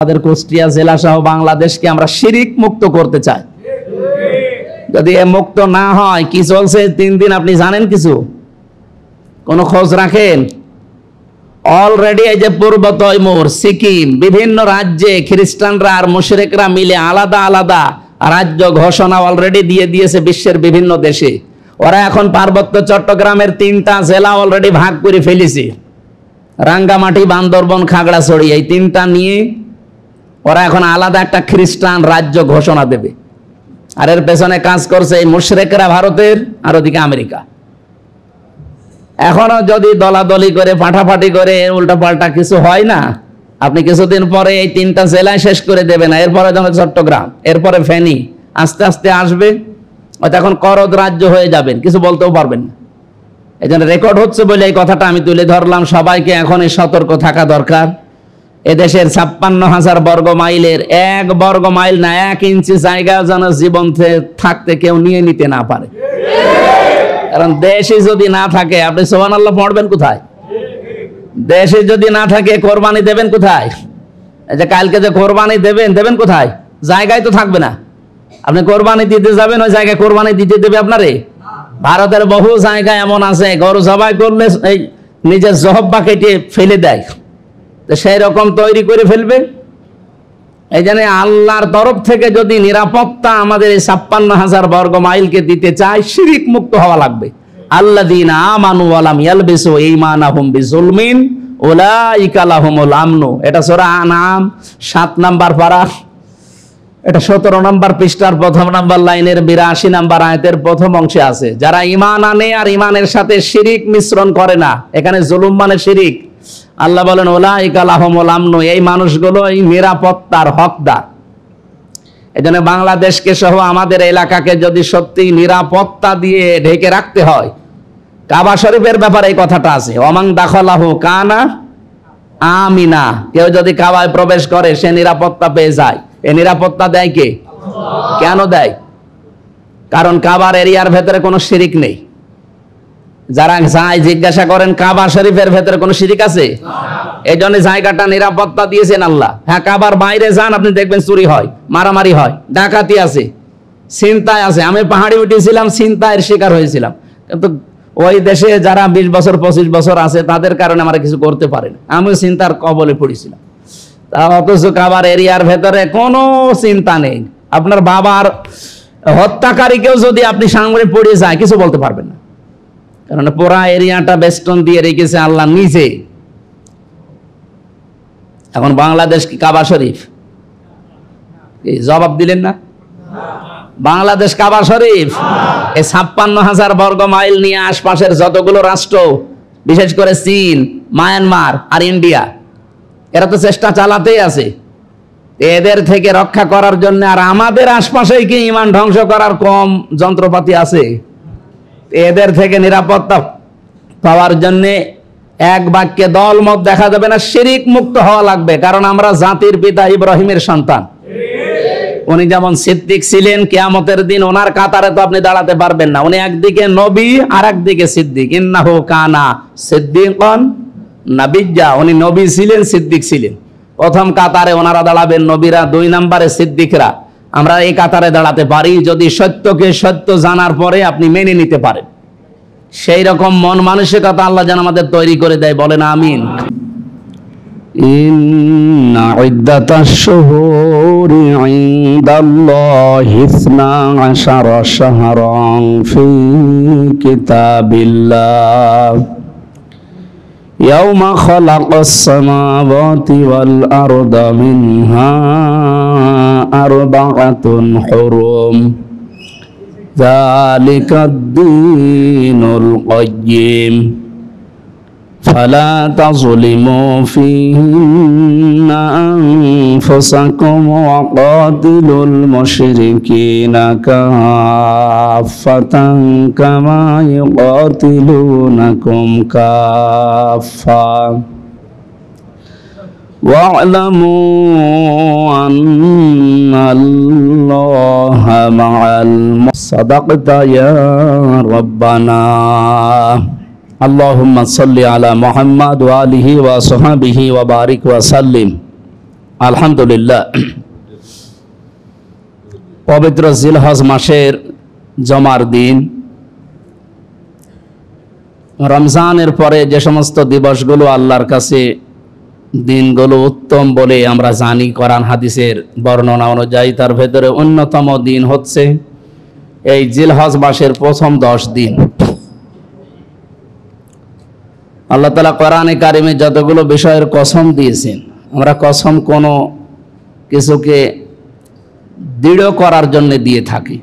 আমাদের কুষ্টিয়া জেলা সহ বাংলাদেশকে আমরা শিরিক মুক্ত করতে চাই। যদি এ মুক্ত না হয়, কি চলছে 3 দিন আপনি জানেন? কিছু কোন খোঁজ রাখেন? অলরেডি এই যে পূর্ব তৈমুর, সিকিম, বিভিন্ন রাজ্যে খ্রিস্টানরা আর মুশরিকরা মিলে আলাদা আলাদা রাজ্য ঘোষণা অলরেডি দিয়ে দিয়েছে বিশ্বের বিভিন্ন দেশে। ওরা এখন পার্বত্য চট্টগ্রামের 3টা জেলা অলরেডি ভাগ করে ফেলেছে। রাঙ্গামাটি, বান্দরবন, খাগড়াছড়ি, এই 3টা নিয়ে ওরা এখন আলাদা একটা খ্রিস্টান রাজ্য ঘোষণা দেবে। আর এর পেছনে কাজ করছে এই মুশরিকরা ভারতের, আর ওদিকে আমেরিকা। এখনো যদি দলাদলি করে ফাটাফাটি করে উল্টাপাল্টা কিছু হয় না, আপনি কিছুদিন পরে এই 3টা জেলায় শেষ করে দেবেন। এরপরে যেমন চট্টগ্রাম, এরপরে ফেনী, আস্তে আস্তে আসবে। হয়তো এখন করদ রাজ্য হয়ে যাবেন, কিছু বলতেও পারবেন না। এই জন্য রেকর্ড হচ্ছে বলে এই কথাটা আমি তুলে ধরলাম। সবাইকে এখনই সতর্ক থাকা দরকার। এদেশের 56,000 বর্গ মাইলের 1 বর্গ মাইল না, 1 ইঞ্চি জায়গা যেন জীবন থাকতে কেউ নিয়ে নিতে না পারে। কারণ দেশে যদি না থাকে, আপনি সুবহানাল্লাহ পড়বেন কোথায়? দেশে যদি না থাকে কোরবানি দেবেন কোথায়? এই যে কালকে যে কোরবানি দেবেন কোথায়? জায়গায় তো থাকবে না। আপনি কোরবানি দিতে যাবেন, ওই জায়গায় কোরবানি দিতে দেবে আপনারে? ভারতের বহু জায়গায় এমন আছে, গরু জবাই করলে এই নিজের জহব্বা কেটে ফেলে দেয়। তো সেই রকম তৈরি করে ফেলবে। এই জন্য আল্লাহর তরফ থেকে যদি নিরাপত্তা আমাদের এই 56,000 বর্গ মাইলকে দিতে চায়, শিরিক মুক্ত হওয়া লাগবে। আল্লাযীনা আমানু ওয়া লাম ইয়ালবিসু ঈমানাহুম বিযুলমিন উলাইকা লাহুমুল আমনু। এটা সূরা আনআম 7 নাম্বার পারা, এটা 17 নম্বর পৃষ্ঠার 1ম নাম্বার লাইনের 82 নাম্বার আয়াতের প্রথম অংশে আছে। যারা ঈমান আনে আর ঈমানের সাথে শিরিক মিশ্রণ করে না, এখানে জুলুম মানে শিরিক। আল্লাহ বলেন উলাইকা লাহুমুল আমনু, এই মানুষগুলো এই নিরাপত্তার হকদার। এজন্য বাংলাদেশকে সহ আমাদের এলাকাকে যদি সত্যি নিরাপত্তা দিয়ে ঢেকে রাখতে হয়, কাবা শরীফের ব্যাপারে এই কথাটা আছে, ওমান দাখালাহু কানা আমিনা। কেউ যদি কাবায় প্রবেশ করে সে নিরাপত্তা পেয়ে যায়। এই নিরাপত্তা দেয় কে? কেন দেয়? কারণ কাবার এরিয়ার ভেতরে কোনো শিরিক নেই। যারা যায় জিজ্ঞাসা করেন কাবা শরীফের ভেতরে কোনো শিরিক আছে? এই জন্য জায়গাটা নিরাপত্তা দিয়েছেন আল্লাহ। হ্যাঁ, কাবার বাইরে যান, আপনি দেখবেন চুরি হয়, মারামারি হয়, ডাকাতি আছে, ছিনতাই আছে। আমি পাহাড়ে উঠেছিলাম, ছিনতাইয়ের শিকার হয়েছিলাম। কিন্তু ওই দেশে যারা 20 বছর 25 বছর আছে, তাদের কারণে আমরা কিছু করতে পারি না। আমিও চিন্তার কবলে পড়েছিলাম। তা অথচ কাবার এরিয়ার ভেতরে কোনো চিন্তা নেই। আপনার বাবার হত্যাকারীকেও যদি আপনি সামনে পড়ে যায়, কিছু বলতে পারবেন না। কারণ পুরা এরিয়াটা বেষ্টন দিয়ে রেখেছে আল্লাহ নিজে। এখন বাংলাদেশ কি কাবা শরীফ? জবাব দিলেন না? বাংলাদেশ কাবা শরীফ? এই 56,000 বর্গ মাইল নিয়ে আশপাশের যতগুলো রাষ্ট্র, বিশেষ করে চীন, মায়ানমার আর ইন্ডিয়া, এরা তো চেষ্টা চালাতেই আছে এদের থেকে রক্ষা করার জন্য। আর আমাদের আশপাশেই কি ঈমান ধ্বংস করার কম যন্ত্রপাতি আছে? এদের থেকে নিরাপত্তা পাওয়ার জন্য এক বাক্যে দলমত দেখা যাবে না, শিরিক মুক্ত হওয়া লাগবে। কারণ আমরা জাতির পিতা ইব্রাহিমের সন্তান। উনি যেমন সিদ্দিক ছিলেন, কিয়ামতের দিন ওনার কাতারে তো আপনি দাঁড়াতে পারবেন না। উনি একদিকে নবী আর একদিকে সিদ্দিক। ইন্নাহু কানা সিদ্দিকান নাবিয়্যা। উনি নবী ছিলেন, সিদ্দিক ছিলেন। প্রথম কাতারে ওনারা দাঁড়াবেন নবীরা, 2 নম্বরে সিদ্দিকরা। আমরা এই কাতারে দাঁড়াতে পারি যদি সত্যকে সত্য জানার পরে আপনি মেনে নিতে পারেন। সেই রকম মন মানসিকতা আল্লাহ যেন আমাদের তৈরি করে দেয়। বলেন আমিন। ইন্না ইদ্দাতাশ শুহুরি ইনদাল্লাহি 12 শাহরান ফি কিতাবিল্লাহ ইয়াওমা খালাকাস সামাওয়াতি ওয়াল আরদা মিনহা আরবাআতুন হুরুম যালিকাদ-দীনুল কাইয়্যিম ফালা তাযলিমু ফীহিন্না আনফুসাকুম ওয়া কাতিলুল মুশরিকিনা কাফাতান কামা ইউকাতিলুনাকুম কাফা ওয়া'লামু আন্নাল্লাহা মা'আল সাদাকতা ইয়া রাব্বানা। আল্লাহুম্মা সাল্লি আলা মুহাম্মাদ ওয়া আলিহি ওয়া সাহবিহি ওয়া বারিক ওয়া সাল্লিম। আলহামদুলিল্লাহ, পবিত্র জিলহজ মাসের জমার দিন, রমজানের পরে যে সমস্ত দিবসগুলো আল্লাহর কাছে দিনগুলো উত্তম বলে আমরা জানি কোরআন হাদিসের বর্ণনা অনুযায়ী, তার ভেতরে অন্যতম দিন হচ্ছে এই জিলহজ মাসের প্রথম 10 দিন। আল্লাহ তাআলা কোরআনে কারিমে যতগুলো বিষয়ের কসম দিয়েছেন, আমরা কসম কোনো কিছুকে দৃঢ় করার জন্য দিয়ে থাকি।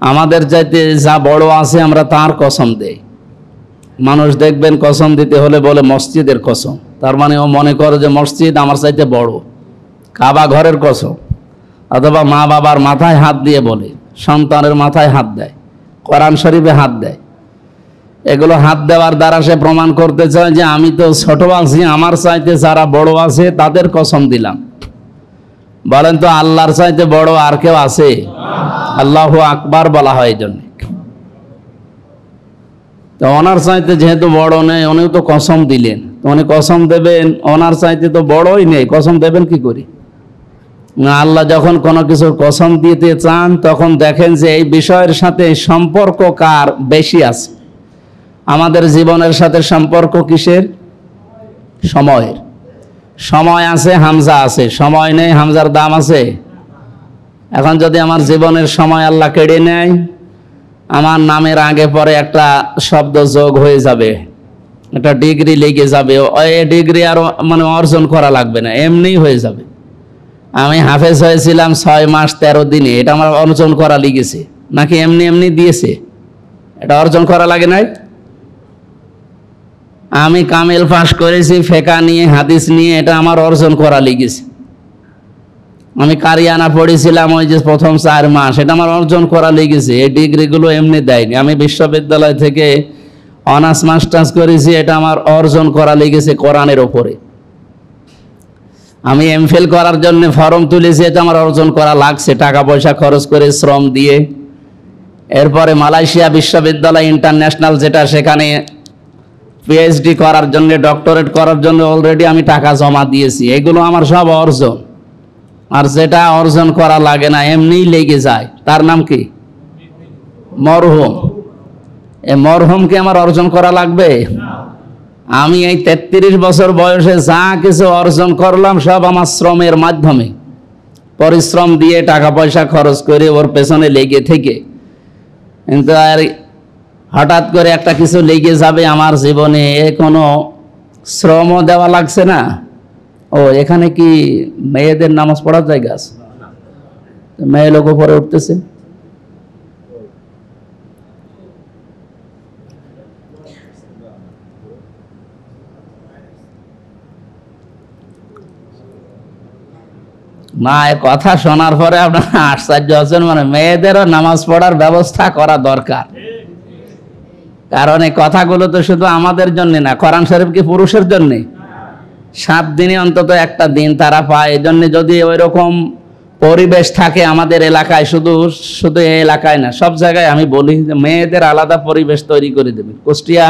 আমাদের চাইতে যা বড় আছে আমরা তার কসম দেই। মানুষ দেখবেন কসম দিতে হলে বলে মসজিদের কসম, তার মানে ও মনে করে যে মসজিদ আমার চাইতে বড়। কাবা ঘরের কসম, অথবা মা বাবার মাথায় হাত দিয়ে বলে, সন্তানের মাথায় হাত দেয়, কোরআন শরীফে হাত দেয়। এগুলো হাত দেওয়ার দ্বারা সে প্রমাণ করতে চায় যে আমি তো ছোট আছি, আমার চাইতে যারা বড় আছে তাদের কসম দিলাম। বলেন তো আল্লাহর চাইতে বড় আর কেউ আছে? আল্লাহু আকবার বলা হয় এই জন্য। তো ওনার চাইতে যেহেতু বড় নেই, উনিও তো কসম দিলেন, তো উনি কসম দেবেন ওনার চাইতে তো বড়ই নেই, কসম দেবেন কি করে? আল্লাহ যখন কোনো কিছুর কসম দিতে চান তখন দেখেন যে এই বিষয়ের সাথে সম্পর্ক কার বেশি আছে। আমাদের জীবনের সাথে সম্পর্ক কিসের? সময়ের। সময় আছে, হামজা আছে, সময় নেই, হামজার দাম আছে। এখন যদি আমার জীবনের সময় আল্লাহ কেড়ে নেয়, আমার নামের আগে পরে একটা শব্দ যোগ হয়ে যাবে, একটা ডিগ্রি লেগে যাবে, ওই ডিগ্রি আর মানে অর্জন করা লাগবে না, এমনি হয়ে যাবে। আমি হাফেজ হয়েছিলাম 6 মাস 13 দিনে, এটা আমার অর্জন করা লেগেছে নাকি এমনি এমনি দিয়েছে? এটা অর্জন করা লাগে নাই? আমি কামেল পাস করেছি ফেকা নিয়ে, হাদিস নিয়ে, এটা আমার অর্জন করা লেগেছে। আমি কারিয়ানা পড়েছিলাম ওই যে প্রথম 4 মাস, এটা আমার অর্জন করা লেগেছে। এই ডিগ্রিগুলো এমনি দেয়নি। আমি বিশ্ববিদ্যালয় থেকে অনার্স মাস্টার্স করেছি, এটা আমার অর্জন করা লেগেছে কোরআনের ওপরে। আমি এমফিল করার জন্য ফর্ম তুলেছি, এটা আমার অর্জন করা লাগছে টাকা পয়সা খরচ করে, শ্রম দিয়ে। এরপরে মালয়েশিয়া বিশ্ববিদ্যালয় ইন্টারন্যাশনাল যেটা, সেখানে পিএইচডি করার জন্য, ডক্টরেট করার জন্য অলরেডি আমি টাকা জমা দিয়েছি। এগুলো আমার সব অর্জন। আর যেটা অর্জন করা লাগে না, এমনিই লেগে যায়, তার নাম কি? মরহুম। এই মরহুমকে আমার অর্জন করা লাগবে? আমি এই 33 বছর বয়সে যা কিছু অর্জন করলাম সব আমার শ্রমের মাধ্যমে, পরিশ্রম দিয়ে টাকা পয়সা খরচ করে ওর পেছনে লেগে থেকে। কিন্তু আর হঠাৎ করে একটা কিছু লেগে যাবে আমার জীবনে, এ কোনো শ্রমও দেওয়া লাগছে না। ও এখানে কি মেয়েদের নামাজ পড়ার জায়গা আছে? মেয়ে লোক পরে উঠতেছে। না, এ কথা শোনার পরে আপনারা আশ্চর্য হচ্ছেন। মানে মেয়েদেরও নামাজ পড়ার ব্যবস্থা করা দরকার, কারণ এই কথাগুলো তো শুধু আমাদের জন্য না, কোরআন শরীফ কি পুরুষের জন্য? 7 দিনে অন্তত একটা দিন তারা পায়। এই জন্য যদি ওই রকম পরিবেশ থাকে আমাদের এলাকায়, শুধু এই এলাকায় না, সব জায়গায় আমি বলি যে মেয়েদের আলাদা পরিবেশ তৈরি করে দেবেন। কুষ্টিয়া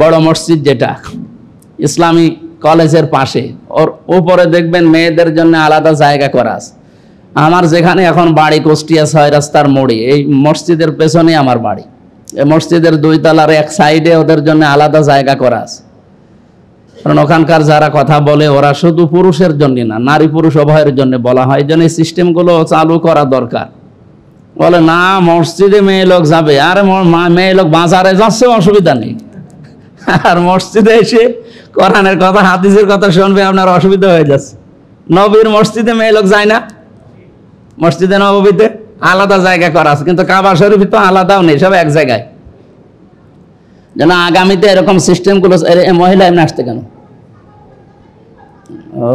বড় মসজিদ যেটা ইসলামী কলেজের পাশে, ওর উপরে দেখবেন মেয়েদের জন্য আলাদা জায়গা করা আছে। আমার যেখানে এখন বাড়ি কুষ্টিয়া 6 রাস্তার মোড়ে, এই মসজিদের পেছনে আমার বাড়ি। এই মসজিদের 2 তলার এক সাইডে ওদের জন্য আলাদা জায়গা করা আছে। কারণ ওখানকার যারা কথা বলে ওরা শুধু পুরুষের জন্য না, নারী পুরুষ উভয়ের জন্য বলা হয়। এই জন্য এই সিস্টেমগুলো চালু করা দরকার। বলে না মসজিদে মেয়ে লোক যাবে, আরে মেয়ে লোক বাজারে যাচ্ছে, অসুবিধা নেই। আর মসজিদে এসে কোরআনের কথা হাদিসের কথা শুনবে, আপনার অসুবিধা হয়ে যাচ্ছে। নবীর মসজিদে মেয়ে লোক যায় না? মসজিদে নববীতে আলাদা জায়গা করা আছে, কিন্তু কাবা শরীফ তো আলাদাও নেই, সব এক জায়গায়। যেন আগামীতে এরকম সিস্টেমগুলো। মহিলা এমনি আসতে কেন? ও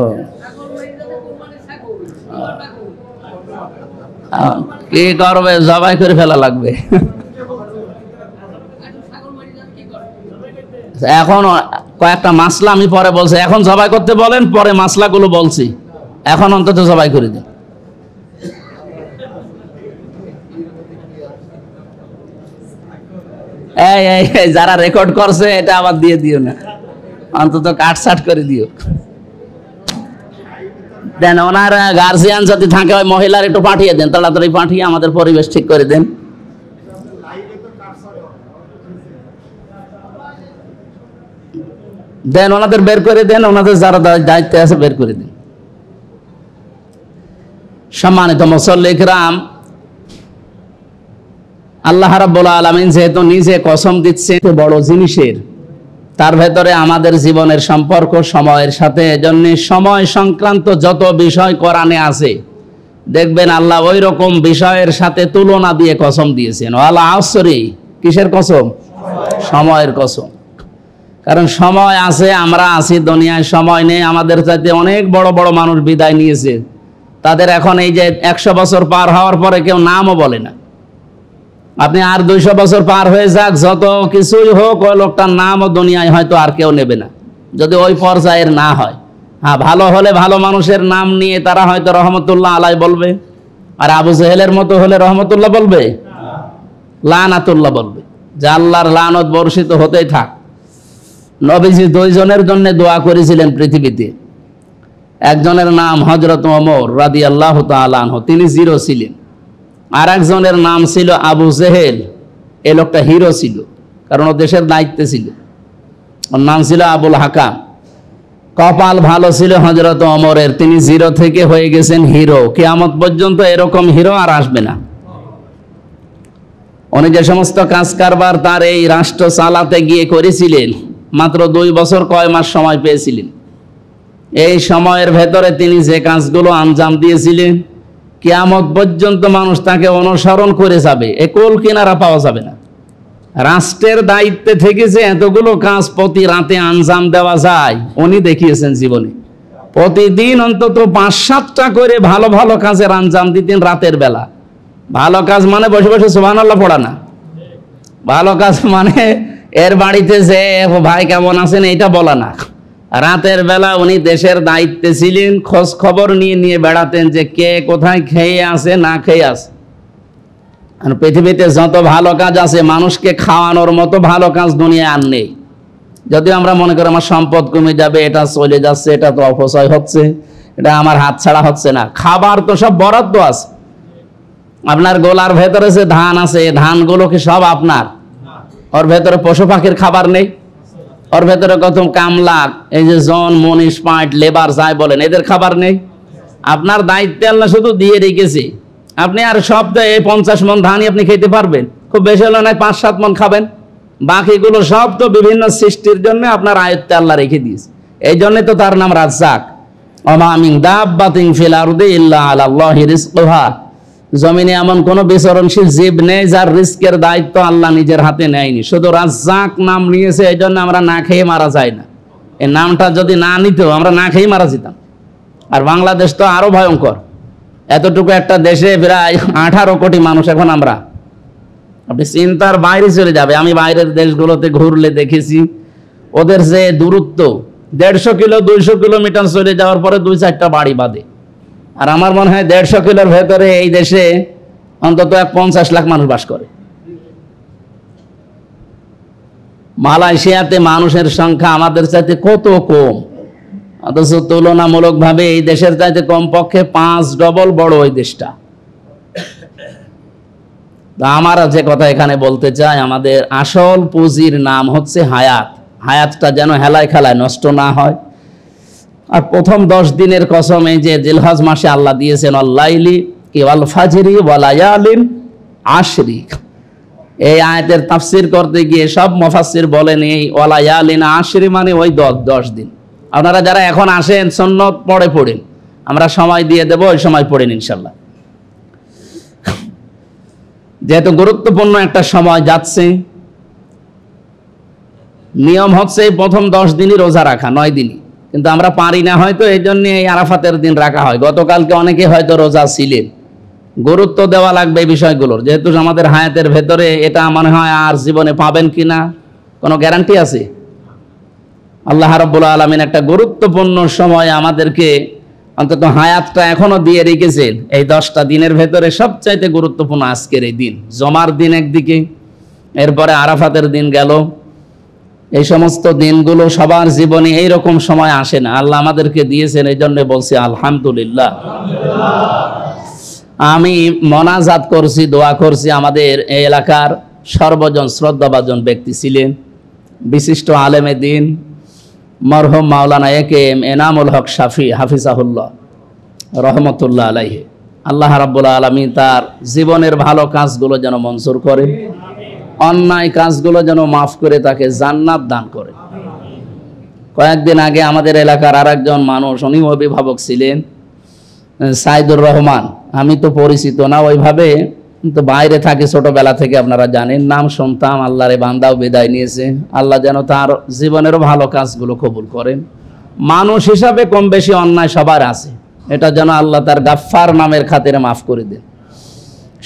কি করবে? জবাই করে ফেলা লাগবে। এখন কয়েকটা মাসলা আমি পরে বলছি, এখন জবাই করতে বলেন, পরে মাসলাগুলো বলছি, এখন অন্তত জবাই করে দিন। এই যারা রেকর্ড করছে এটা আবার দিয়ে দিও না, অন্তত কাটছাট করে দিও। দেন ওনার গার্জিয়ান যদি থাকে ওই মহিলার একটু পাঠিয়ে দেন, তাড়াতাড়ি পাঠিয়ে আমাদের পরিবেশ ঠিক করে দেন। দেন ওনাদের বের করে দেন, ওনাদের যারা দায়িত্বে আছে বের করে দেন। সম্মানিত মুসল্লি কিরাম, আল্লাহ রাব্বুল আলামিন যেহেতু নিজে কসম দিচ্ছে বড় জিনিসের, তার ভেতরে আমাদের জীবনের সম্পর্ক সময়ের সাথে, এজন্য সময় সংক্রান্ত যত বিষয় কোরআনে আছে দেখবেন আল্লাহ ওই রকম বিষয়ের সাথে তুলনা দিয়ে কসম দিয়েছেন। ওয়াল আসরি, কিসের কসম? সময়ের কসম। কারণ সময় আছে, আমরা আছি দুনিয়ায়, সময় নেই। আমাদের চাইতে অনেক বড় বড় মানুষ বিদায় নিয়েছে, তাদের এখন এই যে 100 বছর পার হওয়ার পরে কেউ নামও বলে না। আপনি আর 200 বছর পার হয়ে যাক, যত কিছুই হোক, ওই লোকটার নামও দুনিয়ায় হয়তো আর কেউ নেবে না, যদি ওই পর্যায়ের না হয়। হ্যাঁ, ভালো হলে ভালো মানুষের নাম নিয়ে তারা হয়তো রহমতুল্লাহ আলাই বলবে, আর আবু জেহেলের মতো হলে রহমতুল্লাহ বলবে, লানাতুল্লাহ বলবে, যে আল্লাহর লানত বর্ষিত হতেই থাক। নবীজি 2 জনের জন্য দোয়া করেছিলেন পৃথিবীতে। একজনের নাম হযরত ওমর রাদিয়াল্লাহু তাআলা আনহু, তিনি জিরো ছিলেন। আর একজনের নাম ছিল আবু জেহেল, এই লোকটা হিরো ছিল, কারণ ও দেশের দায়িত্বে ছিল। ওর নাম ছিল আবুল হাকাম। কপাল ভালো ছিল হযরত ওমরের, তিনি জিরো থেকে হয়ে গেছেন হিরো। কিয়ামত পর্যন্ত এরকম হিরো আর আসবে না। উনি যে সমস্ত কাজ কারবার তার এই রাষ্ট্র চালাতে গিয়ে করেছিলেন, মাত্র 2 বছর কয় মাস সময় পেয়েছিলেন। এই সময়ের ভেতরে তিনি যে কাজগুলো আঞ্জাম দিয়েছিলেন, কিয়ামত পর্যন্ত মানুষ তাকে অনুসরণ করে যাবে, কুল কিনারা পাওয়া যাবে না। রাষ্ট্রের দায়িত্বে থেকে যে এতগুলো কাজ প্রতি রাতে আঞ্জাম দেওয়া যায়, উনি দেখিয়েছেন জীবনে। প্রতিদিন অন্তত 5-7টা করে ভালো ভালো কাজের আঞ্জাম দিতেন রাতের বেলা। ভালো কাজ মানে বসে বসে সুবহানাল্লাহ পড়া না। ভালো কাজ মানে এর বাড়িতে যে ভাই কেমন আছেন এইটা বলা না। রাতের বেলা উনি দেশের দায়িত্বে ছিলেন, খোঁজ খবর নিয়ে নিয়ে বেড়াতেন যে কে কোথায় খেয়ে আছে না খেয়ে আছে। আর পৃথিবীতে যত ভালো কাজ আছে, মানুষকে খাওয়ানোর মতো ভালো কাজ দুনিয়ায় আর নেই। যদিও আমরা মনে করি আমার সম্পদ কমে যাবে, এটা চলে যাচ্ছে, এটা তো অপচয় হচ্ছে, এটা আমার হাত ছাড়া হচ্ছে না। খাবার তো সব বরাদ্দ আছে। আপনার গোলার ভেতরে যে ধান আছে, ধানগুলো কি সব আপনার? ওর ভেতরে পশু পাখির খাবার নেই? ওর ভেতরে কত কামলা, এই যে জন, মনীষ, পাট, লেবার যাই বলেন, এদের খাবার নেই? আপনার দায়িত্বে আল্লাহ শুধু দিয়ে রেখেছে। আপনি আর সপ্তাহে 50 মণ ধানই আপনি খেতে পারবেন, খুব বেশি হলে নয় 5-7 মণ খাবেন। বাকিগুলো সব তো বিভিন্ন সৃষ্টির জন্য আপনার আয়ত্তে আল্লাহ রেখে দিয়েছে। এই জন্যই তো তার নাম রাজ্জাক। ওমা মিন দাব্বাতিন ফিল আরদি ইল্লা আলাল্লাহি রিজকুহা। জমিনে এমন কোন বিচরণশীল জীব নেই যার রিস্কের দায়িত্ব আল্লাহ নিজের হাতে নেয়নি। শুধু রাজ্জাক নাম নিয়েছে, এই জন্য আমরা না খেয়ে মারা যাই না। এই নামটা যদি না নিত, আমরা না খেয়ে মারা যেতাম। আর বাংলাদেশ তো আরো ভয়ঙ্কর। এতটুকু একটা দেশে প্রায় 18 কোটি মানুষ। এখন আমরা, আপনি চিন্তার বাইরে চলে যাবে। আমি বাইরের দেশগুলোতে ঘুরলে দেখেছি, ওদের যে দূরত্ব 150 কিলো 200 কিলোমিটার চলে যাওয়ার পরে 2-4টা বাড়ি বাঁধে। আর আমার মনে হয় 150 কিলোর ভেতরে এই দেশে অন্তত 50 লাখ মানুষ বাস করে। মালয়েশিয়াতে মানুষের সংখ্যা আমাদের চাইতে কত কম, অথচ তুলনামূলকভাবে এই দেশের চাইতে কমপক্ষে 5 ডবল বড় ওই দেশটা। আমার যে কথা এখানে বলতে চাই, আমাদের আসল পুঁজির নাম হচ্ছে হায়াত। হায়াতটা যেন হেলায় খেলায় নষ্ট না হয়। আর প্রথম 10 দিনের কসম এই যে জিলহজ মাসে আল্লাহ দিয়েছেন, আল্লাইলি ওয়াল ফাজরি ওয়া লায়ালিন আশরি। এই আয়াতের তাফসীর করতে গিয়ে সব মুফাসসির বলেন এই ওয়া লায়ালিন আশরি মানে ওই 10 দিন। আপনারা যারা এখন আসেন সুন্নত পড়েন, আমরা সময় দিয়ে দেব, ওই সময় পড়েন ইনশাআল্লাহ। যেহেতু গুরুত্বপূর্ণ একটা সময় যাচ্ছে, নিয়ম হচ্ছে প্রথম 10 দিনই রোজা রাখা, 9 দিনই, কিন্তু আমরা পারি না হয়তো, এই জন্য এই আরাফাতের দিন রাখা হয়। গতকালকে অনেকে হয়তো রোজা ছিলেন। গুরুত্ব দেওয়া লাগবে এই বিষয়গুলোর, যেহেতু আমাদের হায়াতের ভেতরে এটা মনে হয় আর জীবনে পাবেন কিনা কোনো গ্যারান্টি আছে? আল্লাহ রাব্বুল আলামিন একটা গুরুত্বপূর্ণ সময় আমাদেরকে অন্তত হায়াতটা এখনো দিয়ে রেখেছেন। এই 10টা দিনের ভেতরে সবচাইতে গুরুত্বপূর্ণ আজকের এই দিন। জমার দিন একদিকে, এরপরে আরাফাতের দিন গেল, এই সমস্ত দিনগুলো সবার জীবনে এইরকম সময় আসে না, আল্লাহ আমাদেরকে দিয়েছেন, এই জন্য বলছি আলহামদুলিল্লাহ। আমি মোনাজাত করছি, দোয়া করছি। আমাদের এই এলাকার সর্বজন শ্রদ্ধাভাজন ব্যক্তি ছিলেন বিশিষ্ট আলেমে দ্বীন মরহুম মাওলানা একেএম এনামুল হক শাফি হাফিজাহুল্লাহ রহমতুল্লাহ আলাইহি। আল্লাহ রাব্বুল আলামিন তার জীবনের ভালো কাজগুলো যেন মঞ্জুর করে, অন্যায় কাজগুলো যেন মাফ করে তাকে জান্নাত দান করে। কয়েকদিন আগে আমাদের এলাকার আরেকজন মানুষ, উনি অভিভাবক ছিলেন, সাইদুর রহমান। আমি তো পরিচিত না ওইভাবে, কিন্তু বাইরে থাকি ছোটবেলা থেকে, আপনারা জানেন, নাম শুনতাম। আল্লাহর বান্দাও বিদায় নিয়েছে। আল্লাহ যেন তার জীবনেরও ভালো কাজগুলো কবুল করেন। মানুষ হিসাবে কম বেশি অন্যায় সবার আছে, এটা যেন আল্লাহ তার গাফফার নামের খাতিরে মাফ করে দেন।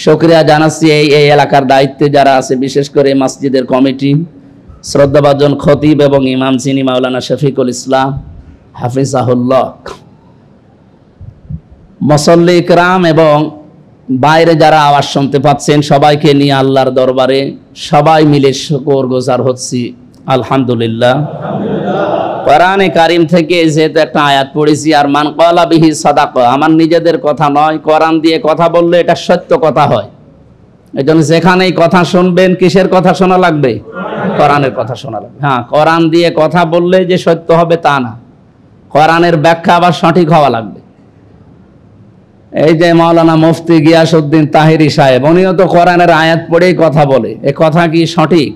শুকরিয়া জানাচ্ছি এই এলাকার দায়িত্বে যারা আছে, বিশেষ করে মসজিদের কমিটি, শ্রদ্ধাভাজন খতিব এবং ইমাম যিনি মাওলানা শফিকুল ইসলাম হাফিজাহুল্লাহ, মুসল্লি ইকরাম এবং বাইরে যারা আওয়াজ শুনতে পাচ্ছেন, সবাইকে নিয়ে আল্লাহর দরবারে সবাই মিলে শুকর গুজার হচ্ছি আলহামদুলিল্লাহ। কোরআনে কারিম থেকে যেহেতু একটা আয়াত পড়েছি, আর মান ক্বালা বিহি সাদাকা, আমার নিজেদের কথা নয়, কোরআন দিয়ে কথা বললে এটা সত্য কথা হয়। এই জন্য যেখানেই কথা শুনবেন, কিসের কথা শোনা লাগবে? কোরআনের কথা শোনা লাগবে। হ্যাঁ, কোরআন দিয়ে কথা বললে যে সত্য হবে তা না, কোরআনের ব্যাখ্যা আবার সঠিক হওয়া লাগবে। এই যে মাওলানা মুফতি গিয়াসউদ্দিন তাহিরি সাহেব, উনিও তো কোরআনের আয়াত পড়েই কথা বলে। এ কথা কি সঠিক?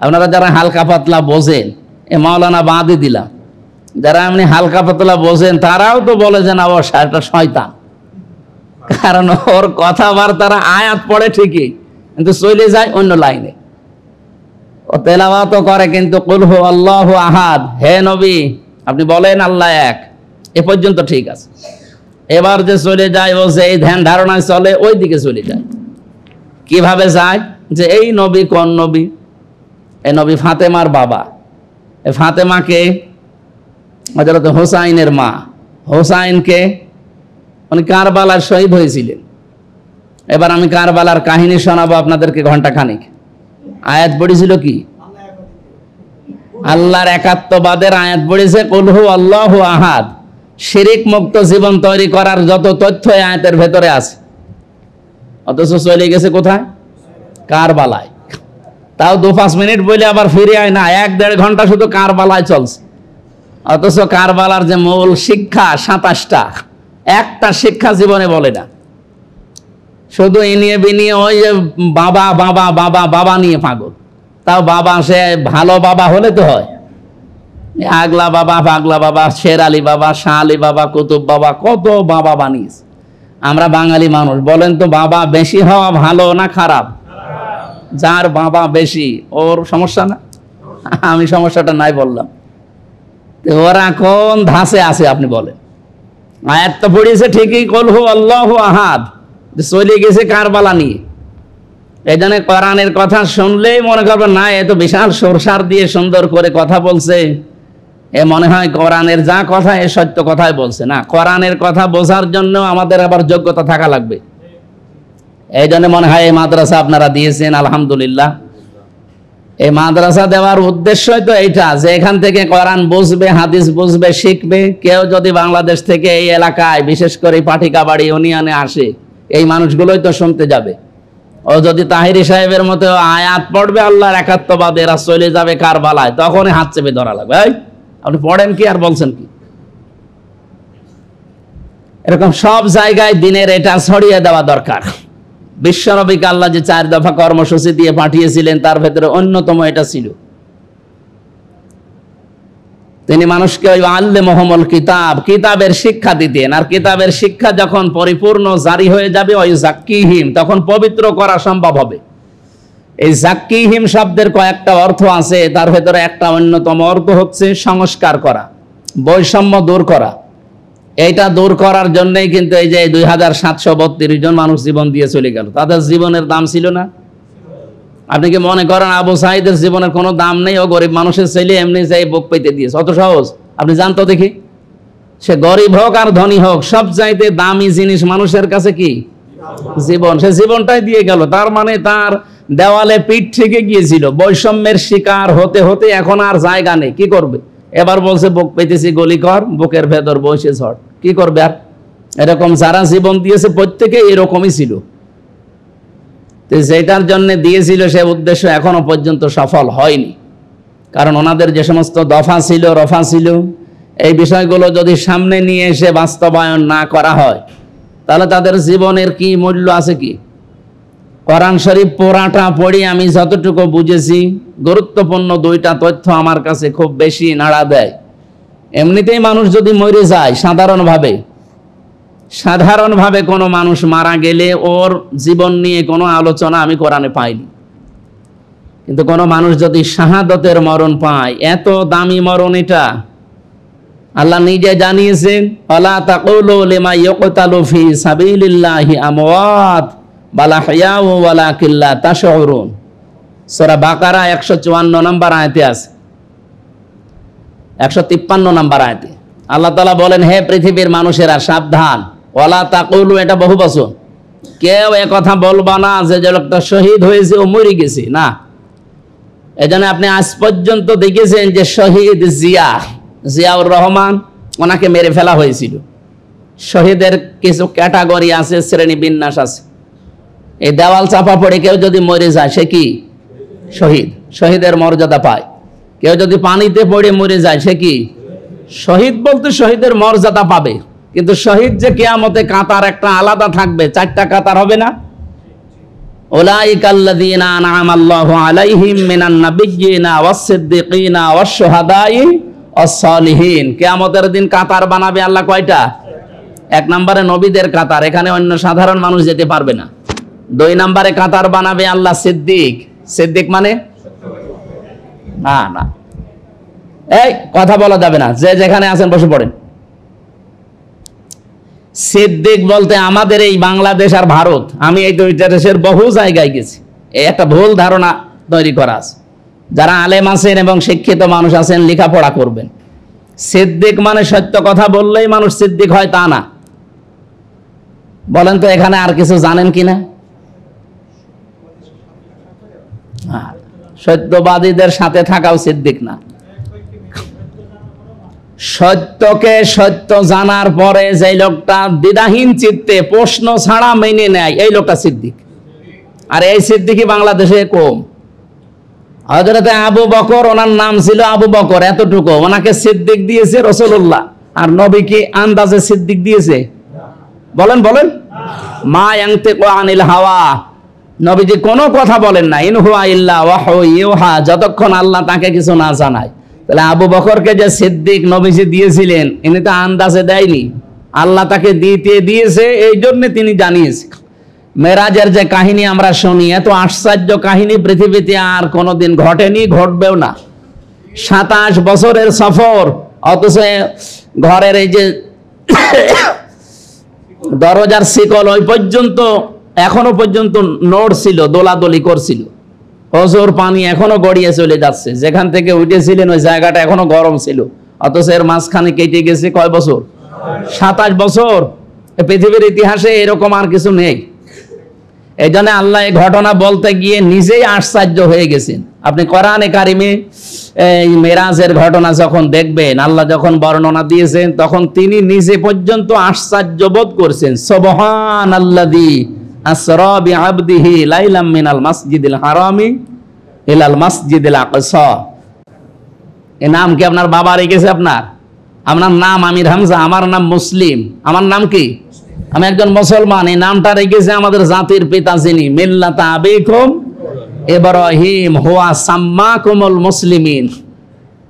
আপনারা যারা হালকা পাতলা বোঝেন, এ মাওলানা বাদই দিলাম, যারা এমনি হালকা পাতলা বোঝেন তারাও তো বলে যে না, ও একটা শয়তান। কারণ ওর কথাবার্তারা আয়াত পড়ে ঠিকই, কিন্তু চলে যায় অন্য লাইনে। ও তেলাওয়াত করে, কিন্তু কুল হু আল্লাহু আহাদ, হে নবী আপনি বলেন আল্লাহ এক, এ পর্যন্ত ঠিক আছে। এবার যে চলে যায়, ও যে এই ধ্যান ধারণায় চলে, ওই দিকে চলে যায়। কিভাবে যায়? যে এই নবী কোন নবী? এই নবী ফাতেমার বাবা। এই ফাতেমাকে হযরত হোসাইনের মা। হোসাইনকে উনি কারবালার শহীদ হয়েছিলেন। এবার আমি কারবালার কাহিনী শোনাবো আপনাদেরকে ঘন্টাখানিক। আয়াত পড়েছিল কি? আল্লাহর একাত্মবাদের আয়াত পড়েছে, কুল হু আল্লাহু আহাদ। শিরিক মুক্ত জীবন তৈরি করার যত তথ্য এই আয়াতের ভেতরে আছে, অথচ চলে গেছে কোথায়? কারবালায়। তাও 2-5 মিনিট বলে আবার ফিরে আয় না, 1-1.5 ঘন্টা শুধু কারবালায় চলছে। অথচ কারবালার যে মূল শিক্ষা 27টা, একটা শিক্ষা জীবনে বলে না। শুধু এনিয়ে বিনিয়ে ওই যে বাবা বাবা বাবা বাবা নিয়ে পাগল। তাও বাবা সে ভালো বাবা হলে তো হয়, আগলা বাবা, পাগলা বাবা, শের আলী বাবা, শাহ আলী বাবা, কুতুব বাবা, কত বাবা বানিয়েছে। আমরা বাঙালি মানুষ, বলেন তো বাবা বেশি হওয়া ভালো না খারাপ? যার বাবা বেশি ওর সমস্যা না, আমি সমস্যাটা নাই বললাম। ওরা কোন ধাঁচে আছে আপনি বলেন? আয়াত তো পড়িয়েছে ঠিকই, কুল হু আল্লাহু আহাদ, চলে গেছে কারবালা নিয়ে। এই জন্য কোরআনের কথা শুনলেই মনে করবেন না, এ তো বিশাল সরসার দিয়ে সুন্দর করে কথা বলছে, এ মনে হয় কোরআনের যা কথা এ সত্য কথাই বলছে। না, কোরআনের কথা বোঝার জন্য আমাদের আবার যোগ্যতা থাকা লাগবে। এই জন্য মনে হয় এই মাদ্রাসা আপনারা দিয়েছেন, আলহামদুলিল্লাহ। এই মাদ্রাসা দেওয়ার উদ্দেশ্যই তো এইটা, যে এখান থেকে কোরআন বুঝবে, হাদিস বুঝবে, শিখবে। কেউ যদি বাংলাদেশ থেকে এই এলাকায়, বিশেষ করে পাটিকাবাড়ি ইউনিয়নে আসে, এই মানুষগুলোই তো শুনতে যাবে। ও যদি তাহিরি সাহেবের মতো আয়াত পড়বে আল্লাহর একাত্মবাদে, এরা চলে যাবে কারবালায়, তখনই হাত চেপে ধরা লাগবে। এই আপনি পড়েন কি আর বলছেন কি? এরকম সব জায়গায় দিনের এটা ছড়িয়ে দেওয়া দরকার। বিশ্বনবীকে আল্লাহ যে 4 দফা কর্মসূচি দিয়ে পাঠিয়েছিলেন, তার ভেতরে অন্যতম এটা ছিল। তিনি মানুষকে ওই আল্লামুহুমুল কিতাব, কিতাবের শিক্ষা দিতেন। আর কিতাবের শিক্ষা যখন পরিপূর্ণ জারি হয়ে যাবে, ওই জাক্কিহিম, তখন পবিত্র করা সম্ভব হবে। এই জাক্কিহিম শব্দের কয়েকটা অর্থ আছে, তার ভেতরে একটা অন্যতম অর্থ হচ্ছে সংস্কার করা, বৈষম্য দূর করা। এইটা দূর করার জন্যই কিন্তু এই যে 2732 জন মানুষ জীবন দিয়ে চলে গেল। তাদের জীবনের দাম ছিল না? আপনি কি মনে করেন আবু সাঈদের জীবনের কোনো দাম নেই? ও গরিব মানুষের ছেলে, এমনি যাই বুক পেতে দিয়েছে, অত সহজ? আপনি জানতো দেখি, সে গরিব হোক আর ধনী হোক, সব চাইতে দামি জিনিস মানুষের কাছে কি? জীবন। সে জীবনটাই দিয়ে গেল। তার মানে তার দেওয়ালে পিঠ থেকে গিয়েছিল, বৈষম্যের শিকার হতে হতে এখন আর জায়গা নেই, কি করবে? এবার বলছে বুক পেতেছি গলি কর, বুকের ভেতর বসে ঝড়, কি করবে আর? এরকম যারা জীবন দিয়েছে প্রত্যেকে এরকমই ছিল, যেটার জন্য দিয়েছিল সে উদ্দেশ্য এখনো পর্যন্ত সফল হয়নি। কারণ ওনাদের যে সমস্ত দফা ছিল, রফা ছিল, এই বিষয়গুলো যদি সামনে নিয়ে এসে বাস্তবায়ন না করা হয় তাহলে তাদের জীবনের কি মূল্য আছে? কি কোরআন শরীফ পোড়াটা পড়ি আমি যতটুকু বুঝেছি, গুরুত্বপূর্ণ দুইটা তথ্য আমার কাছে খুব বেশি নাড়া দেয়। এমনিতেই মানুষ যদি মরে যায় সাধারণভাবে কোনো মানুষ মারা গেলে ওর জীবন নিয়ে কোনো আলোচনা আমি কোরআনে পাইনি। কিন্তু কোনো মানুষ যদি শাহাদতের মরণ পায়, এত দামি মরণ এটা, আল্লাহ নিজে জানিয়েছেন, ওয়ালা তাকুলু লিমা ইউকতালু ফি সাবিলিল্লাহি আমওয়াত বাল আহইয়াউ ওয়ালাকিন লা তাশউরুন। সূরা বাকারা 154 নম্বর আয়াতে আছে, 153 নম্বর আয়াতে আল্লাহ তাআলা বলেন, হে পৃথিবীর মানুষেরা সাবধান, ওয়ালা তাকুলু, এটা বহু বচন, কেউ এ কথা বলবা না যে লোকটা শহীদ হয়েছে ও মরে গেছে, না। এজন্য আপনি আজ পর্যন্ত দেখেছেন যে শহীদ জিয়াউর রহমান, ওনাকে মেরে ফেলা হয়েছিল। শহীদের কিছু ক্যাটাগরি আছে, শ্রেণী বিন্যাস আছে। এই দেওয়াল চাপা পড়ে কেউ যদি মরে যায় সে কি শহীদ, শহীদের মর্যাদা পায়। কেউ যদি পানিতে পড়ে মরে যায় সে কি শহীদ, বলতে শহীদের মর্যাদা পাবে। কিন্তু শহীদ যে কিয়ামতে কাতার একটা আলাদা থাকবে, 4টা কাতার হবে না? উলাইকাল্লাযীনা আনআমাল্লাহু আলাইহিম মিনান নাবিয়্যিনা ওয়াস-সিদ্দীকিনা ওয়াশ-শুহাদাই ওয়াস-সালিহিন। কিয়ামতের দিন কাতার বানাবে আল্লাহ কয়টা? 1 নম্বরে নবীদের কাতার, এখানে অন্য সাধারণ মানুষ যেতে পারবে না। 2 নম্বরে কাতার বানাবে আল্লাহ সিদ্দিক মানে না, এই কথা বলা যাবে না, যে যেখানে আছেন বসে পড়েন। সিদ্দিক বলতে আমাদের এই বাংলাদেশ আর ভারত, আমি এই দুইটা দেশের বহু জায়গায় গেছি, এই একটা ভুল ধারণা তৈরি করা আছে। যারা আলেম আছেন এবং শিক্ষিত মানুষ আছেন, লেখাপড়া করবেন। সিদ্দিক মানে সত্য কথা বললেই মানুষ সিদ্দিক হয় তা না। বলেন তো এখানে আর কিছু জানেন কিনা? সত্যবাদীদের সাথে থাকাও সিদ্দিক না। সত্যকে সত্য জানার পরে যে লোকটা দ্বিধাহীন চিত্তে প্রশ্ন ছাড়া মেনে নেয়, এই লোকটা সিদ্দিক। আর এই সিদ্দিকই বাংলাদেশে কম। হযরতে আবু বকর, ওনার নাম ছিল আবু বকর, এতটুকু, ওনাকে সিদ্দিক দিয়েছে রাসূলুল্লাহ। আর নবী কি আন্দাজে সিদ্দিক দিয়েছে? বলেন মা ইয়ানতিকু আনিল হাওয়া, নবীজি কোনো কথা বলেন না, ইন হুয়া ইল্লা ওয়াহয়ু ইউহা, যতক্ষণ আল্লাহ তাকে কিছু না জানায়। তাহলে আবু বকরকে যে সিদ্দিক নবীজি দিয়েছিলেন, ইনি তো আন্দাজে দেয়নি, আল্লাহ তাকে দিয়েছে, এই জন্য তিনি জানিয়েছেন। মেরাজের যে কাহিনী আমরা শুনি, এত আশ্চর্য কাহিনী পৃথিবীতে আর কোনোদিন ঘটেনি, ঘটবেও না। 27 বছরের সফর, অথচ ঘরের এই যে দরজার শিকল ওই পর্যন্ত এখনো পর্যন্ত নড়ছিল, দোলাদলি করছিল। অজর পানি এখনো গড়িয়ে চলে যাচ্ছে, যেখান থেকে উঠেছিলেন ওই জায়গাটা এখনো গরম ছিল। অথচ এর মাঝখানে কেটে গেছে কয় বছর? 27 বছর। পৃথিবীর ইতিহাসে এরকম আর কিছু নেই। এই জন্য আল্লাহ এই ঘটনা বলতে গিয়ে নিজেই আশ্চর্য হয়ে গেছেন। আপনি কোরআনে কারিমে এই মেরাজের ঘটনা যখন দেখবেন, আল্লাহ যখন বর্ণনা দিয়েছেন, তখন তিনি নিজে পর্যন্ত আশ্চর্য বোধ করছেন। সুবহানাল্লাযী আসরা বিআবদিহি লাইলাম মিনাল মাসজিদিল হারামি ইলাল মাসজিদিল আকসা। এই নাম কি আপনার বাবা রেখেছে? আপনার নাম আমির হামজা, আমার নাম মুসলিম। আমার নাম কি? আমি একজন মুসলমান। এই নামটা রেখেছে আমাদের জাতির পিতা, যিনি মিল্লাতা আবিকুম ইব্রাহিম হুয়া সাম্মাকুমুল মুসলিমিন।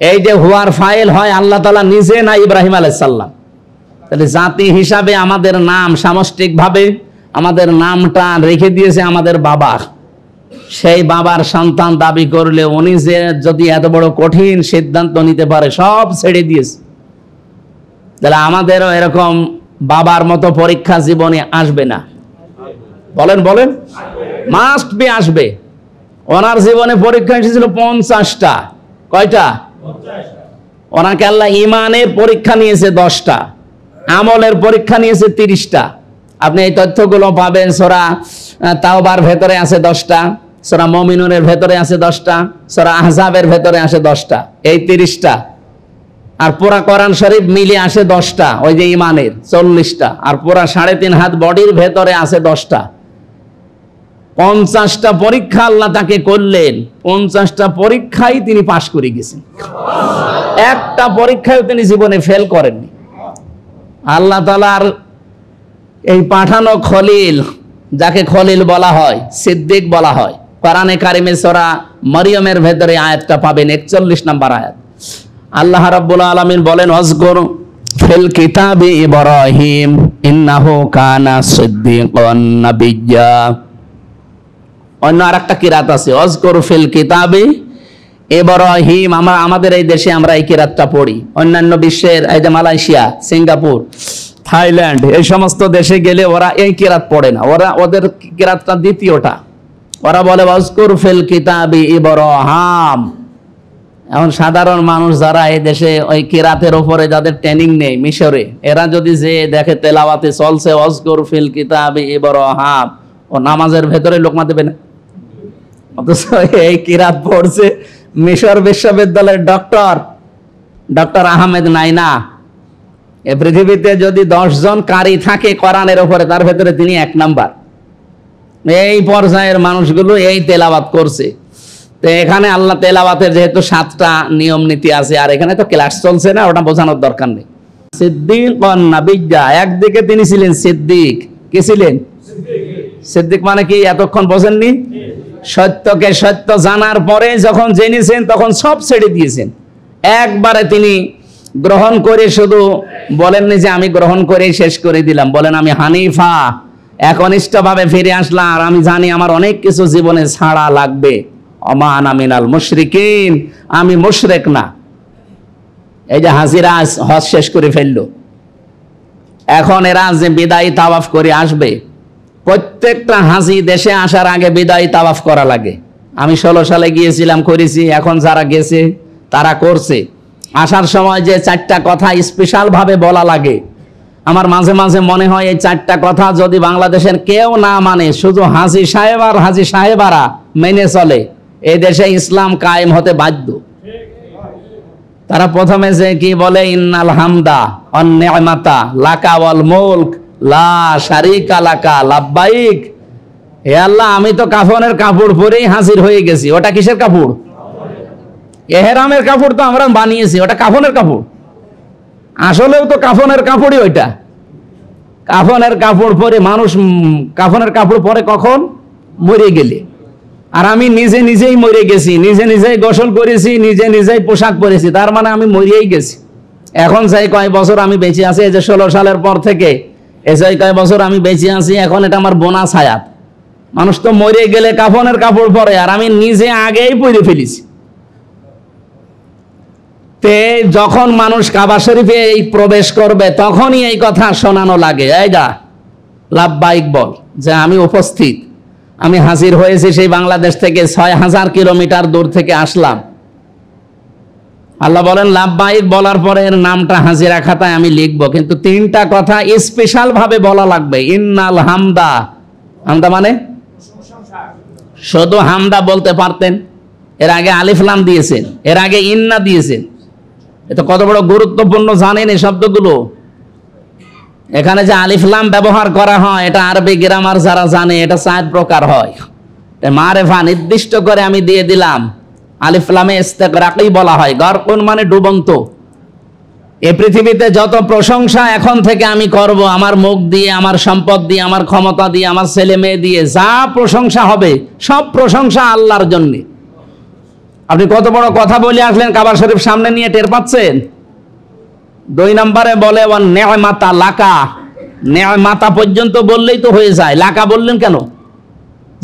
এই যে হুয়ার ফাইল হয় আল্লাহ তাআলা নিজে, না ইব্রাহিম আলাইহিস সালাম? তাহলে জাতি হিসাবে আমাদের নাম, সামষ্টিকভাবে আমাদের নামটা রেখে দিয়েছে আমাদের বাবা। সেই বাবার সন্তান দাবি করলে উনি যে যদি এত বড় কঠিন সিদ্ধান্ত নিতে পারে, সব ছেড়ে দিয়েছে, তাহলে আমাদেরও এরকম বাবার মতো পরীক্ষা জীবনে আসবে না? বলেন মাস্ট বি আসবে। ওনার জীবনে পরীক্ষা এসেছিল 50টা। কয়টা? ওনাকে আল্লাহ ইমানের পরীক্ষা নিয়েছে 10টা, আমলের পরীক্ষা নিয়েছে 30টা। আপনি এই তথ্যগুলো পাবেন সূরা তাওবার ভেতরে আছে 10টা, সূরা মুমিনুনের ভেতরে আছে 10টা, সূরা আহজাবের ভেতরে আছে 10টা, এই 30টা। আর পুরা কোরআন শরীফ মিলে আসে 10টা, ওই যে ইমানের 40টা। আর পুরা 3.5 হাত বডির ভেতরে আছে 10টা। 50টা পরীক্ষা আল্লাহ তাকে করলেন, 50টা পরীক্ষাই তিনি পাশ করে গেছেন। একটা পরীক্ষায় তিনি জীবনে ফেল করেননি। আল্লাহ তাআলার এই পাঠানো খলিল, যাকে খলিল বলা হয়, সিদ্দিক বলা হয়, কোরআনে কারিমে সূরা মরিয়মের ভেতরে আয়াতটা পাবেন, 41 নম্বর আয়াত। আল্লাহ রাব্বুল আলামিন বলেন, ওয়াজকুর ফিল কিতাবি ইব্রাহিম ইন্নাহু কানা সিদ্দিকান নাবিয়্যা। অন্য আরেকটা কিরাত আছে, ওয়াজকুর ফিল কিতাবি ইব্রাহিম। আমাদের এই দেশে আমরা এই কিরাতটা পড়ি, অন্যান্য বিশ্বের এই যে মালয়েশিয়া, সিঙ্গাপুর, থাইল্যান্ড, এই সমস্ত দেশে গেলে ওরা এই কিরাত পড়ে না, ওদের কিরাতটা দ্বিতীয়টা। ওরা বলে ওয়াজকুর ফিল কিতাবি ইব্রাহিম। এখন সাধারণ মানুষ যারা এই দেশে ওই কিরাতের উপরে যাদের ট্রেনিং নেই মিশরে, এরা যদি যে দেখে তেলাওয়াতে চলছে ওয়াজকুর ফিল কিতাবি ইব্রাহিম, ও নামাজের ভেতরে লোকমা দেবে না। অথচ এই কিরাত পড়ছে মিশর বিশ্ববিদ্যালয়ের ডক্টর আহমেদ নাইনা। এ পৃথিবীতে যদি 10 জন কারি থাকে কোরআনের উপরে, তার ভেতরে তিনি 1 নাম্বার। এই পর্যায়ের মানুষগুলো এই তেলাওয়াত করছে। তো এখানে আল্লাহ তেলাওয়াতের যেহেতু 7টা নিয়ম নীতি আছে, আর এখানে তো ক্লাস চলছে না, ওটা বোঝানোর দরকার নেই। সিদ্দিকান নাবিয়্যা, একদিকে তিনি ছিলেন সিদ্দিক। কি ছিলেন? সিদ্দিক মানে কি এতক্ষণ বোঝেননি? সত্যকে সত্য জানার পরে যখন জেনেছেন তখন সব ছেড়ে দিয়েছেন। একবারে তিনি গ্রহণ করে শুধু বলেননি যে আমি গ্রহণ করেই শেষ করে দিলাম, বলেন আমি হানিফা, একনিষ্ঠভাবে ফিরে আসলাম, আর আমি জানি আমার অনেক কিছু জীবনে ছাড়া লাগবে। ওমা আনা মিনাল মুশরিকিন, আমি মুশরিক না। এই যে হাজিরা হজ শেষ করে ফেললো, এখন এরা যে বিদায়ী তাওয়াফ করে আসবে, প্রত্যেকটা হাজি দেশে আসার আগে বিদায়ী তাওয়াফ করা লাগে। আমি 16 সালে গিয়েছিলাম, করেছি, এখন যারা গেছে তারা করছে। আসার সময় যে 4টা কথা স্পেশাল ভাবে বলা লাগে, আমার মাঝে মাঝে মনে হয় এই 4টা কথা যদি বাংলাদেশের কেউ না মানে, শুধু হাজি সাহেব আর হাজি সাহেবারা মেনে চলে, এই দেশে ইসলাম কায়েম হতে বাধ্য। তারা প্রথমে যে কি বলে, ইন্নাল হামদা ওয়ান নি'মাতা লাকা ওয়াল মুলক লা শারিকা লাকা লাব্বাইক। হে আল্লাহ, আমি তো কাফনের কাপড় পরেই হাজির হয়ে গেছি। ওটা কিসের কাপড়? এহরামের কাপড় তো আমরা বানিয়েছি, ওটা কাফনের কাপড়। আসলেও তো কাফনের কাপড়ই ওইটা। কাফনের কাপড় পরে মানুষ, কাফনের কাপড় পরে কখন? মরে গেলে। আর আমি নিজেই মরে গেছি, নিজেই গোসল করেছি, নিজেই পোশাক পরেছি, তার মানে আমি মরিয়েই গেছি। এখন চাই কয় বছর আমি বেঁচে আছি, এই যে 16 সালের পর থেকে এই যে কয় বছর আমি বেঁচে আছি, এখন এটা আমার বোনাস হায়াত। মানুষ তো মরে গেলে কাফনের কাপড় পরে, আর আমি নিজে আগেই পরে ফেলেছি। তে যখন মানুষ কাবা শরীফে এই প্রবেশ করবে, তখনই এই কথা শোনানো লাগে, এই যা লাব্বাইক বল, যে আমি উপস্থিত, আমি হাজির হয়েছি সেই বাংলাদেশ থেকে 6000 কিলোমিটার দূর থেকে আসলাম। আল্লাহ বলেন লাব্বাইক বলার পরে এর নামটা হাজিরা খাতায় আমি লিখব, কিন্তু 3টা কথা স্পেশাল ভাবে বলা লাগবে। ইন্নাল হামদা, হামদা মানে শুধু হামদা বলতে পারতেন, এর আগে আলিফ লাম দিয়েছেন, এর আগে ইন্না দিয়েছেন। এটা কত বড় গুরুত্বপূর্ণ জানেন এই শব্দগুলো? এখানে যে আলিফ লাম ব্যবহার করা হয়, এটা আরবি গ্রামার যারা জানে, এটা 4 প্রকার হয়। মারেফা নির্দিষ্ট করে আমি দিয়ে দিলাম, আলিফ লামে ইস্তিগরাকি বলা হয়। গরকুন মানে ডুবন্ত। এই পৃথিবীতে যত প্রশংসা এখন থেকে আমি করব, আমার মুখ দিয়ে, আমার সম্পদ দিয়ে, আমার ক্ষমতা দিয়ে, আমার ছেলে মেয়ে দিয়ে, যা প্রশংসা হবে সব প্রশংসা আল্লাহর জন্য। আপনি কত বড় কথা বলে আসলেন, কাবা শরীফ সামনে নিয়ে টের পাচ্ছেন? 2 নম্বরে বলে ওয়ান নি'মাতা লাকা, নি'মাতা পর্যন্ত বললেই তো হয়ে যায়, লাকা বললেন কেন?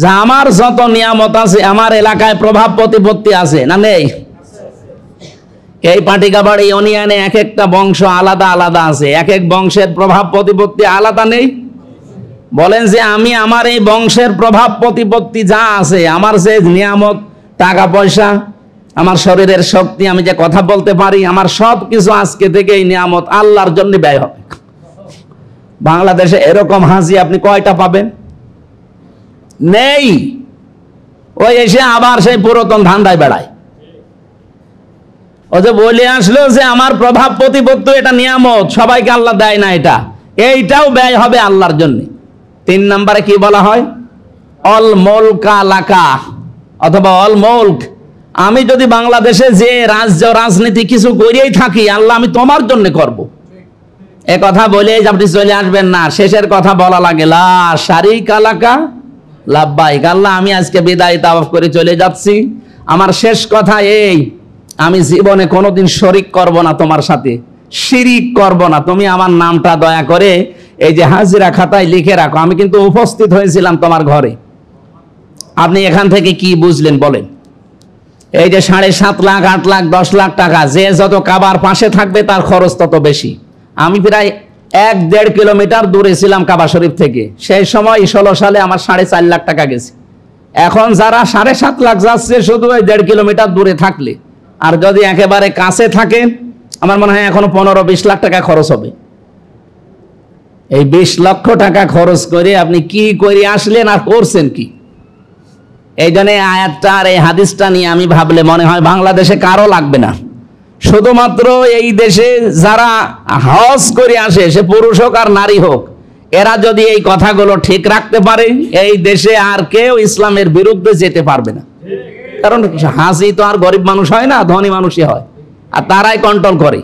যে আমার যত নিয়ামত আছে, আমার এলাকায় প্রভাব প্রতিপত্তি আছে না নেই? এই পাটিকাবাড়ি ইউনিয়নে এক একটা বংশ আলাদা আলাদা আছে, এক এক বংশের প্রভাব প্রতিপত্তি আলাদা নেই? বলেন যে আমি আমার এই বংশের প্রভাব প্রতিপত্তি যা আছে, আমার যে নিয়ামত, টাকা পয়সা, আমার শরীরের শক্তি, আমি যে কথা বলতে পারি, আমার সব কিছু আজকে থেকে এই নিয়ামত আল্লাহর জন্য ব্যয় হবে। বাংলাদেশে এরকম হাজি আপনি কয়টা পাবেন? নেই। ওই এসে আবার সেই পুরাতন ধান্দায় বেড়ায়। ও যে বলে আসলো যে আমার প্রভাব প্রতিপত্তি এটা নিয়ামত, সবাইকে আল্লাহ দেয় না, এইটাও ব্যয় হবে আল্লাহর জন্য। 3 নম্বরে কি বলা হয়? অল মুলকা লাকা, অথবা অল মুলক। আমি যদি বাংলাদেশে যে রাজনীতি কিছু করেই থাকি, আল্লাহ আমি তোমার জন্য করব। এ কথা বলে আপনি চলে আসবেন না, শেষের কথা বলা লাগে লা শারিকা লাকা লাব্বাইক। আল্লাহ আমি আজকে বিদায় তাওয়াফ করে চলে যাচ্ছি, আমার শেষ কথা এই, আমি জীবনে কোনোদিন শরিক করব না তোমার সাথে, শিরিক করব না। তুমি আমার নামটা দয়া করে এই যে হাজিরা খাতায় লিখে রাখো, আমি কিন্তু উপস্থিত হয়েছিলাম তোমার ঘরে। আপনি এখান থেকে কি বুঝলেন বলেন? এই যে 7.5 লাখ, 8 লাখ, 10 লাখ টাকা, যে যত কাবার পাশে থাকবে তার খরচ তত বেশি। আমি প্রায় 1-1.5 কিলোমিটার দূরে ছিলাম কাবা শরীফ থেকে, সেই সময় 16 সালে আমার 4.5 লাখ টাকা গেছে। এখন যারা 7.5 লাখ যাচ্ছে শুধু ওই 1.5 কিলোমিটার দূরে থাকলে, আর যদি একেবারে কাছে থাকে আমার মনে হয় এখনো 15-20 লাখ টাকা খরচ হবে। এই 20 লক্ষ টাকা খরচ করে আপনি কি করে আসলেন আর করছেন কি? এই জন্য আয়াতটা আর এই হাদিসটা নিয়ে আমি ভাবলে মনে হয় বাংলাদেশে কারো লাগবে না, শুধুমাত্র এই দেশে যারা হজ করে আসে, সে পুরুষ হোক আর নারী হোক, এরা যদি এই কথাগুলো ঠিক রাখতে পারে, এই দেশে আর কেউ ইসলামের বিরুদ্ধে যেতে পারবে না। কারণ হাজি তো আর গরিব মানুষ হয় না, ধনী মানুষই হয়, আর তারাই কন্ট্রোল করে।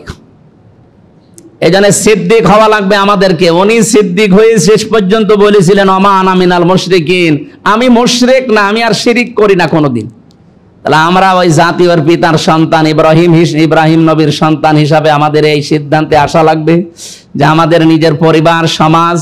এই জন্য সিদ্দিক হওয়া লাগবে আমাদেরকে। উনি সিদ্দিক হয়ে শেষ পর্যন্ত বলেছিলেন ওমা আনা মিনাল মুশরিকিন, আমি মুশরিক না, আমি আর শিরিক করি না কোনোদিন। তাহলে আমরা ওই জাতীয় পিতার সন্তান ইব্রাহিম নবীর সন্তান হিসাবে আমাদের এই সিদ্ধান্তে আসা লাগবে যে আমাদের নিজের পরিবার, সমাজ